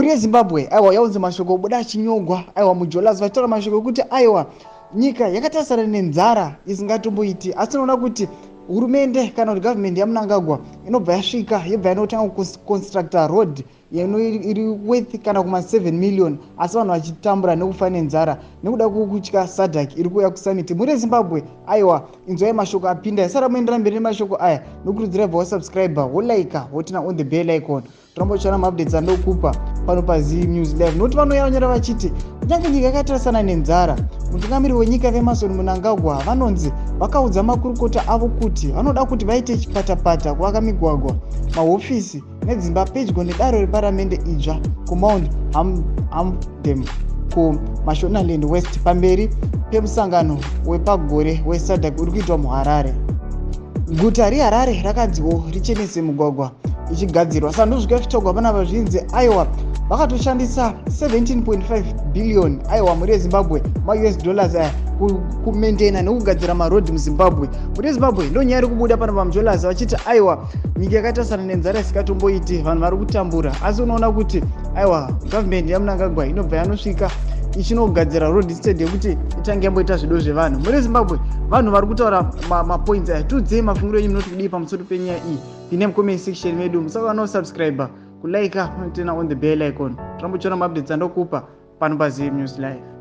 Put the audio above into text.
Muri yeZimbabwe aiwa yaunze mashoko buda chinyogwa aiwa mujolazi vatora mashoko kuti aiwa nyika yakatasana nenzara isingatomboiti asi unoona kuti hurumende kana kuti government yaMnangagwa inobva yasvika yobva yanotanga kuconstructa road iri worth kana kuma 7 million asi vanhu vachitambura nekufa nenzara nekuda kwekutya SADC iri kuuya kusummit muri yeZimbabwe aiwa inzwai mashoko apinda sara muendera mberi nemashoko aya nokurudzira bva wasubscriber wolaika wotina on the bell icon torambochana maupdates andokupa pano paZim News Live nokuti vanonyora vachiti kunyange nyika yakatarasana nenzara mutungamiri wenyika veMason Mnangagwa vanonzi vakaudza makurukota avo kuti vanoda kuti vaite chipatapata kuvaka migwagwa mahofisi nedzimba pedyo nedare reparamende idzva kumount Hamdem kuMashonaland West pamberi pemusangano wepagore weSADC uri kuitwa muHarare. Guta reHarare rakanziwo richenese mugwagwa ichigadzirwa sandozvika zvitogwa pana vazvinzi aiwa vakatoshandisa 17.5 billion aiwa muri yeZimbabwe ma-US dollars aya kumaintaina nekugadzira marodhi muZimbabwe. Muri yeZimbabwe ndo nyaya iri kubuda pano pamujolazi vachiti aiwa nyika yakatasana nenzara isingatomboiti vanhu vari kutambura asi unoona kuti aiwa government yaMnangagwa inobva yanosvika ichinogadzira road instead yekuti itange yamboita zvido zvevanhu. Muri yeZimbabwe vanhu vari kutaura mapoints aya tiudzei mafungiro enyu munoti kudii pamusoro penyaya iyi ine mucomment section medu musaka no subscriber kulaika tena on the bell icon torambochiona maupdates andokupa pano paZim News Live.